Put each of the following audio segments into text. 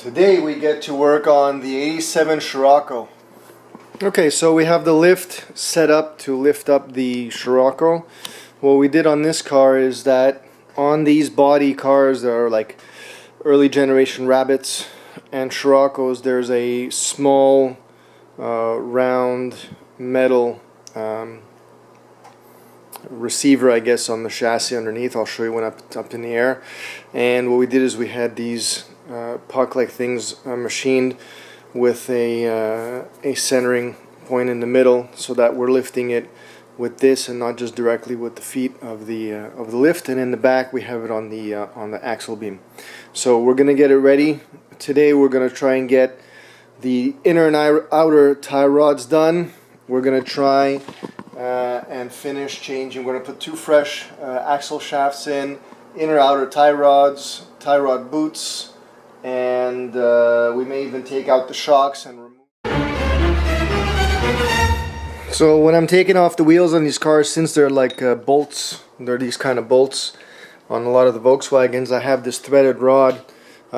Today we get to work on the 87 Scirocco. Okay, so we have the lift set up to lift up the Scirocco. What we did on this car is that on these body cars that are like early generation Rabbits and Scirocco's, there's a small round metal receiver, I guess, on the chassis underneath. I'll show you when up in the air. And what we did is we had these puck-like things machined with a centering point in the middle, so that we're lifting it with this and not just directly with the feet of the lift. And in the back we have it on the axle beam. So we're gonna get it ready. Today we're gonna try and get the inner and outer tie rods done. We're gonna try and finish changing. We're gonna put two fresh axle shafts in, inner outer tie rods, tie rod boots, and we may even take out the shocks and remove. So when I'm taking off the wheels on these cars, since they're like bolts, they're these kind of bolts on a lot of the Volkswagens, I have this threaded rod.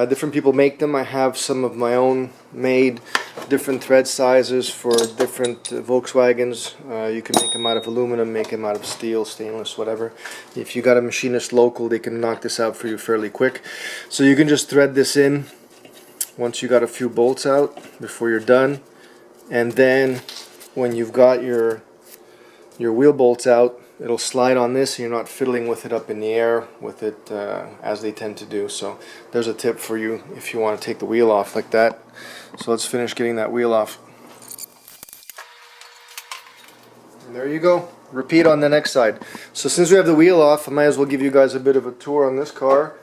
Different people make them. I have some of my own made, different thread sizes for different Volkswagens. You can make them out of aluminum, make them out of steel, stainless, whatever. If you got a machinist local, they can knock this out for you fairly quick. So you can just thread this in once you got a few bolts out before you're done, and then when you've got your wheel bolts out, it'll slide on this and you're not fiddling with it up in the air with it as they tend to do. So there's a tip for you if you want to take the wheel off like that. So let's finish getting that wheel off. And there you go. Repeat on the next side. So since we have the wheel off, I might as well give you guys a bit of a tour on this car.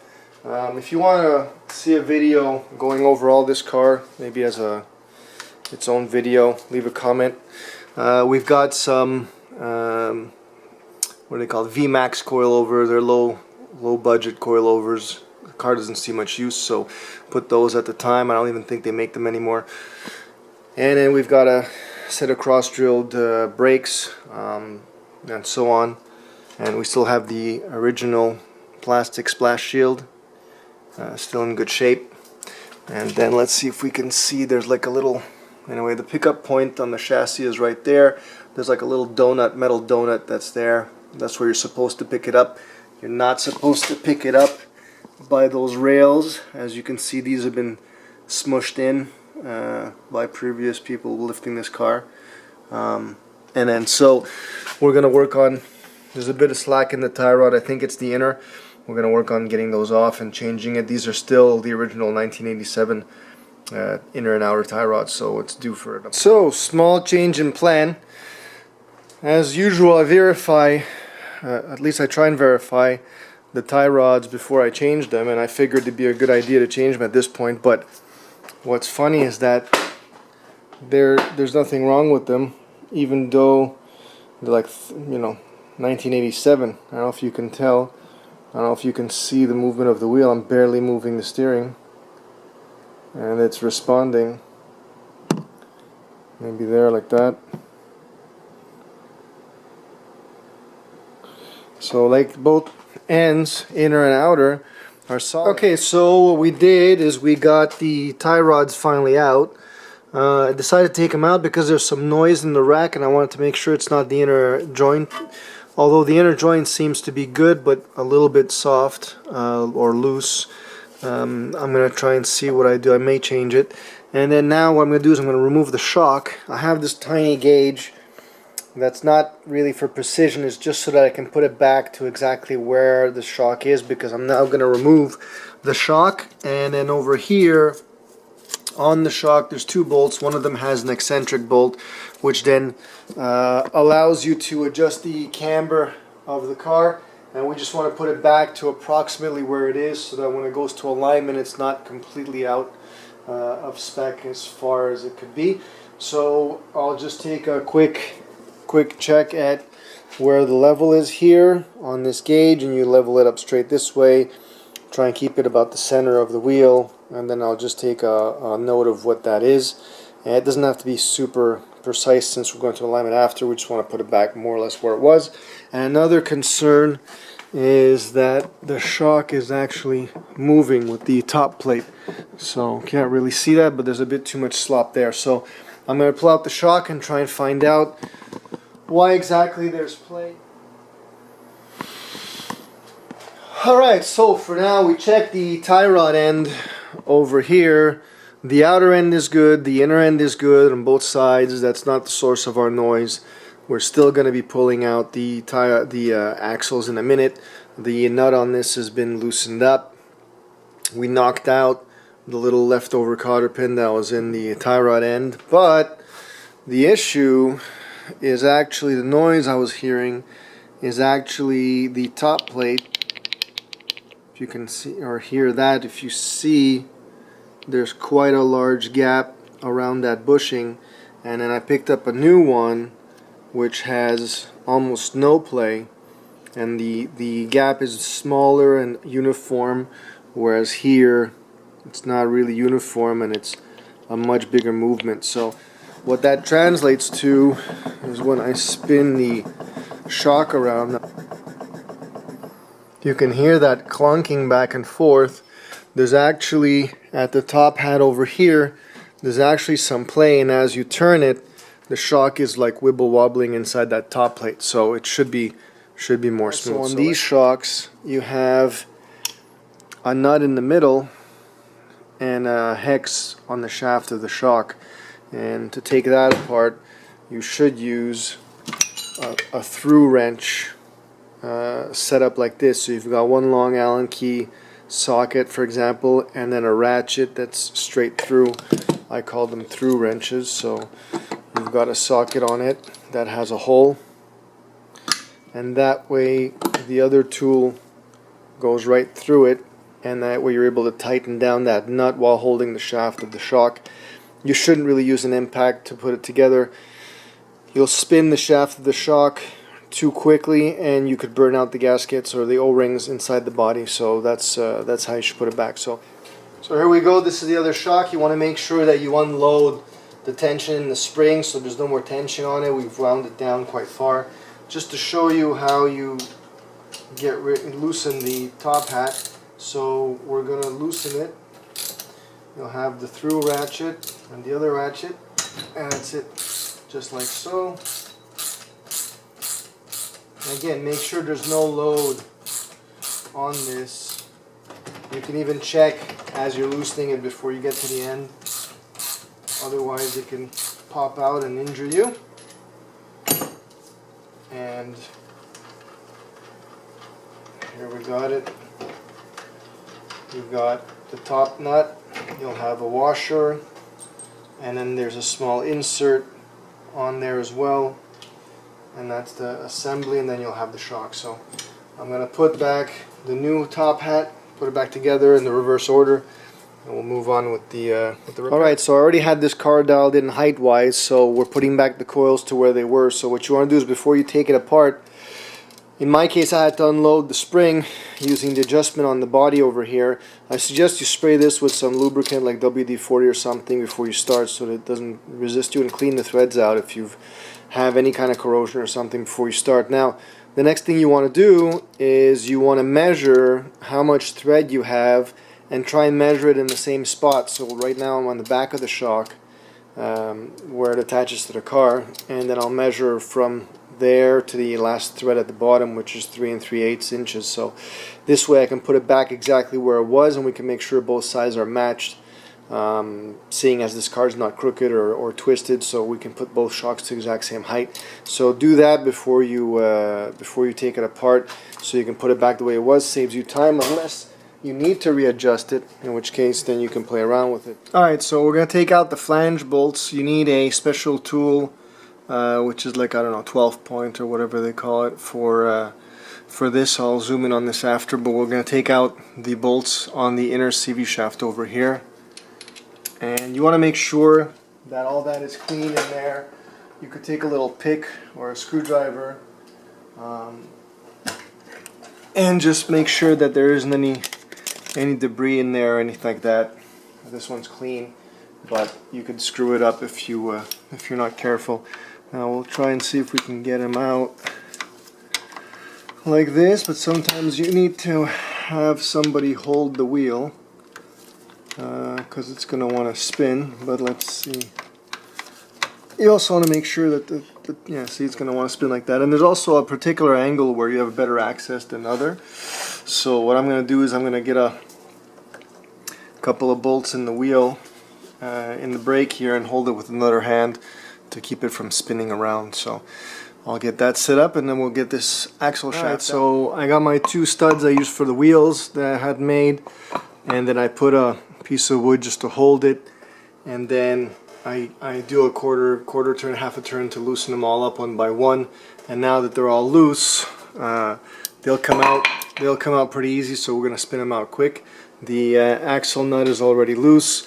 If you want to see a video going over all this car, maybe as its own video, leave a comment. We've got some what are they called? VMAX coilover. They're low budget coilovers. The car doesn't see much use, so put those at the time. I don't even think they make them anymore. And then we've got a set of cross-drilled brakes and so on. And we still have the original plastic splash shield, still in good shape. And then let's see if we can see. There's like a little, anyway, the pickup point on the chassis is right there. There's like a little donut, metal donut that's there. That's where you're supposed to pick it up. You're not supposed to pick it up by those rails. As you can see, these have been smushed in by previous people lifting this car. And then so we're going to work on, there's a bit of slack in the tie rod. I think it's the inner. We're going to work on getting those off and changing it. These are still the original 1987 inner and outer tie rods, so it's due for it. So, small change in plan. As usual, I verify, at least I try and verify the tie rods before I change them, and I figured it'd be a good idea to change them at this point. But what's funny is that there's nothing wrong with them, even though they're like, 1987. I don't know if you can tell. I don't know if you can see the movement of the wheel. I'm barely moving the steering, and it's responding. Maybe there, like that. So like both ends, inner and outer, are solid. Okay, so what we did is we got the tie rods finally out. I decided to take them out because there's some noise in the rack, and I wanted to make sure it's not the inner joint. Although the inner joint seems to be good, but a little bit soft or loose. I'm going to try and see what I do. I may change it. And then now what I'm going to do is I'm going to remove the shock. I have this tiny gauge that's not really for precision. It's just so that I can put it back to exactly where the shock is, because I'm now going to remove the shock. And then over here on the shock there's two bolts. One of them has an eccentric bolt, which then allows you to adjust the camber of the car. And we just want to put it back to approximately where it is, so that when it goes to alignment it's not completely out of spec as far as it could be. So I'll just take a quick check at where the level is here on this gauge, and you level it up straight this way. Try and keep it about the center of the wheel, and then I'll just take a note of what that is. And it doesn't have to be super precise since we're going to alignment after. We just want to put it back more or less where it was. And another concern is that the shock is actually moving with the top plate. So can't really see that, but there's a bit too much slop there. So I'm going to pull out the shock and try and find out why exactly there's play. Alright, so for now we check the tie rod end over here. The outer end is good, the inner end is good on both sides. That's not the source of our noise. We're still going to be pulling out the axles in a minute. The nut on this has been loosened up. We knocked out the little leftover cotter pin that was in the tie rod end, but the issue is actually the noise I was hearing is actually the top plate. If you can see or hear that, if you see, there's quite a large gap around that bushing, and then I picked up a new one which has almost no play, and the gap is smaller and uniform, whereas here it's not really uniform and it's a much bigger movement. So what that translates to is when I spin the shock around, you can hear that clunking back and forth. There's actually, at the top hat over here, there's actually some play, and as you turn it, the shock is like wibble wobbling inside that top plate, so it should be more smooth. So on these shocks, you have a nut in the middle and a hex on the shaft of the shock, and to take that apart, you should use a through wrench set up like this. So you've got one long Allen key socket, for example, and then a ratchet that's straight through. I call them through wrenches. So you've got a socket on it that has a hole, and that way the other tool goes right through it, and that way you're able to tighten down that nut while holding the shaft of the shock. You shouldn't really use an impact to put it together. You'll spin the shaft of the shock too quickly and you could burn out the gaskets or the O-rings inside the body, so that's how you should put it back. So here we go. This is the other shock. You want to make sure that you unload the tension in the spring so there's no more tension on it. We've wound it down quite far. Just to show you how you loosen the top hat. So we're going to loosen it. You'll have the through ratchet and the other ratchet, and that's it, just like so. And again, make sure there's no load on this. You can even check as you're loosening it before you get to the end. Otherwise it can pop out and injure you. And here we got it. You've got the top nut. You'll have a washer, and then there's a small insert on there as well, and that's the assembly, and then you'll have the shock. So I'm going to put back the new top hat, put it back together in the reverse order, and we'll move on with the repair. Alright, so I already had this car dialed in height wise, so we're putting back the coils to where they were. So what you want to do is, before you take it apart, in my case I had to unload the spring using the adjustment on the body over here. I suggest you spray this with some lubricant like WD-40 or something before you start, so that it doesn't resist you, and clean the threads out if you have any kind of corrosion or something before you start. Now the next thing you want to do is you want to measure how much thread you have and try and measure it in the same spot. So right now I'm on the back of the shock where it attaches to the car, and then I'll measure from there to the last thread at the bottom, which is 3 3/8 inches. So this way I can put it back exactly where it was, and we can make sure both sides are matched, seeing as this car is not crooked or twisted, so we can put both shocks to the exact same height. So do that before you take it apart, so you can put it back the way it was. Saves you time, unless you need to readjust it, in which case then you can play around with it. Alright, so we're going to take out the flange bolts. You need a special tool, which is like, I don't know, 12 point or whatever they call it for this. I'll zoom in on this after, but we're going to take out the bolts on the inner CV shaft over here, and you want to make sure that all that is clean in there. You could take a little pick or a screwdriver and just make sure that there isn't any debris in there or anything like that. This one's clean, but you could screw it up if you're not careful. Now we'll try and see if we can get him out like this, but sometimes you need to have somebody hold the wheel because it's going to want to spin. But let's see. You also want to make sure that yeah, see, it's going to want to spin like that. And there's also a particular angle where you have better access than other. So what I'm going to do is I'm going to get a couple of bolts in the wheel, in the brake here, and hold it with another hand to keep it from spinning around. So I'll get that set up and then we'll get this axle shaft. Right, so I got my 2 studs I used for the wheels that I had made, and then I put a piece of wood just to hold it, and then I do a quarter turn, half a turn to loosen them all up one by one. And now that they're all loose, they'll come out pretty easy, so we're going to spin them out quick. The axle nut is already loose.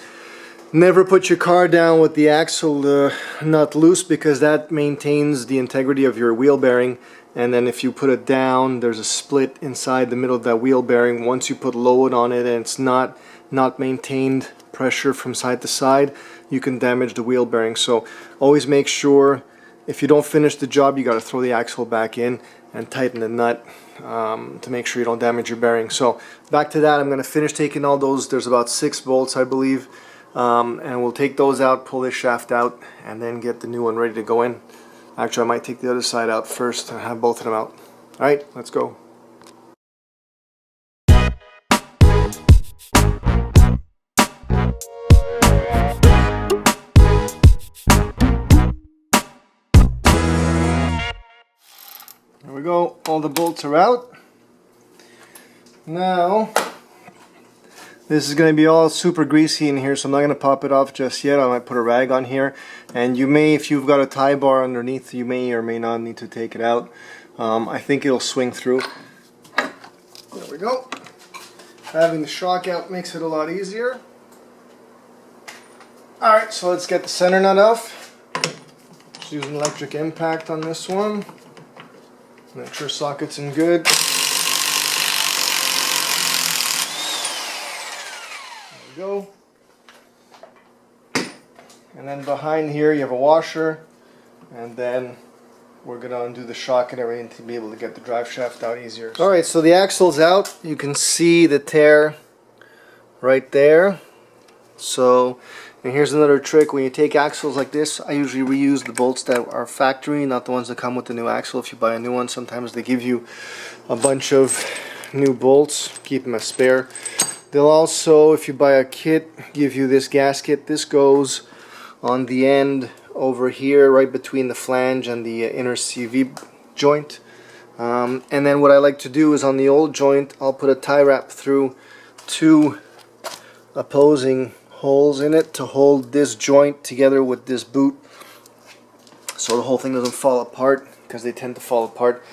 Never put your car down with the axle nut loose, because that maintains the integrity of your wheel bearing. And then if you put it down, there's a split inside the middle of that wheel bearing. Once you put load on it and it's not maintained pressure from side to side, you can damage the wheel bearing. So always make sure, if you don't finish the job, you got to throw the axle back in and tighten the nut to make sure you don't damage your bearing. So back to that, I'm going to finish taking all those. There's about 6 bolts, I believe. And we'll take those out, pull this shaft out, and then get the new one ready to go in. Actually, I might take the other side out first and have both of them out. Alright, let's go. There we go, all the bolts are out. Now, this is going to be all super greasy in here, so I'm not going to pop it off just yet. I might put a rag on here, and you may, if you've got a tie bar underneath, you may or may not need to take it out. I think it'll swing through. There we go. Having the shock out makes it a lot easier. Alright, so let's get the center nut off. Just use an electric impact on this one. Make sure socket's in good. Go. And then behind here you have a washer, and then we're going to undo the shock and everything to be able to get the drive shaft out easier. Alright, so the axle's out. You can see the tear right there. So, and here's another trick. When you take axles like this, I usually reuse the bolts that are factory, not the ones that come with the new axle. If you buy a new one, sometimes they give you a bunch of new bolts. Keep them as spare. They'll also, if you buy a kit, give you this gasket. This goes on the end over here, right between the flange and the inner CV joint. And then what I like to do is on the old joint, I'll put a tie wrap through 2 opposing holes in it to hold this joint together with this boot, so the whole thing doesn't fall apart, because they tend to fall apart.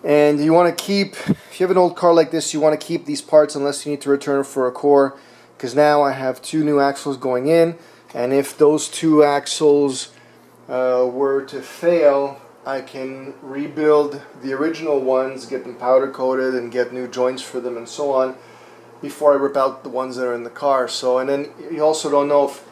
And you want to keep, if you have an old car like this, you want to keep these parts unless you need to return for a core, because now I have 2 new axles going in, and if those 2 axles were to fail, I can rebuild the original ones, get them powder coated and get new joints for them and so on, before I rip out the ones that are in the car. So, and then you also don't know if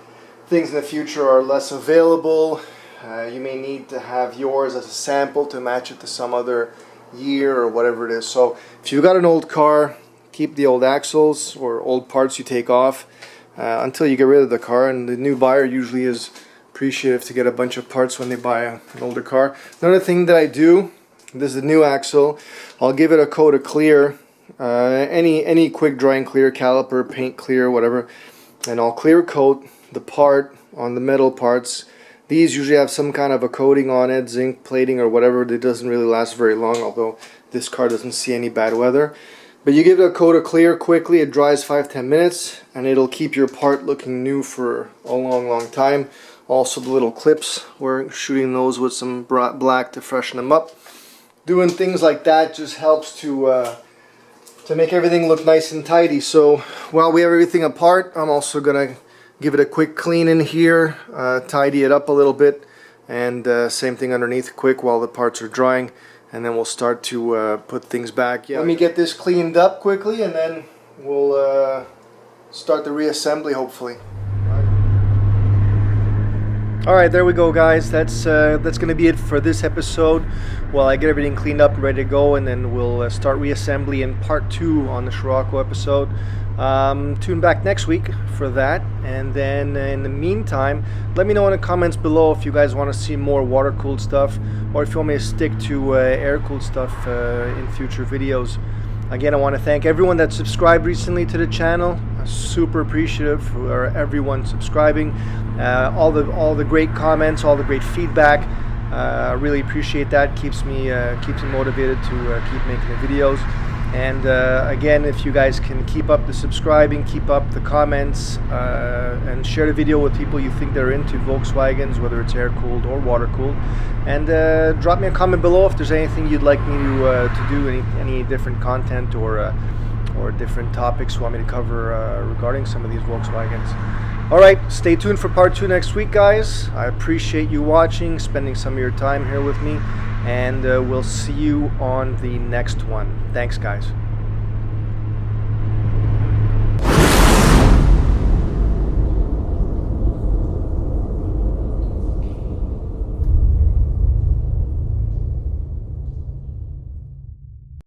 things in the future are less available. You may need to have yours as a sample to match it to some other year or whatever it is. So if you've got an old car, keep the old axles or old parts you take off until you get rid of the car, and the new buyer usually is appreciative to get a bunch of parts when they buy an older car. Another thing that I do, this is the new axle, I'll give it a coat of clear, any quick drying clear, caliper, paint clear, whatever, and I'll clear coat the part on the metal parts. These usually have some kind of a coating on it, zinc plating or whatever. It doesn't really last very long, although this car doesn't see any bad weather. But you give it a coat of clear quickly, it dries 5-10 minutes, and it'll keep your part looking new for a long time. Also the little clips, we're shooting those with some black to freshen them up. Doing things like that just helps to make everything look nice and tidy. So while we have everything apart, I'm also going to give it a quick clean in here, tidy it up a little bit, and same thing underneath, quick while the parts are drying, and then we'll start to put things back. Yeah. Let me get this cleaned up quickly, and then we'll start the reassembly hopefully. All right, there we go, guys. That's going to be it for this episode. While I get everything cleaned up and ready to go, and then we'll start reassembly in part 2 on the Scirocco episode. Tune back next week for that, and then in the meantime, let me know in the comments below if you guys want to see more water-cooled stuff, or if you want me to stick to air-cooled stuff in future videos. Again, I want to thank everyone that subscribed recently to the channel. Super appreciative for everyone subscribing, all the great comments, all the great feedback. I really appreciate that. Keeps me motivated to keep making the videos. And again, if you guys can keep up the subscribing, keep up the comments, and share the video with people you think they're into Volkswagens, whether it's air-cooled or water-cooled. And drop me a comment below if there's anything you'd like me to do, any different content or different topics you want me to cover regarding some of these Volkswagens. All right, stay tuned for part 2 next week, guys. I appreciate you watching, spending some of your time here with me, and we'll see you on the next one. Thanks, guys.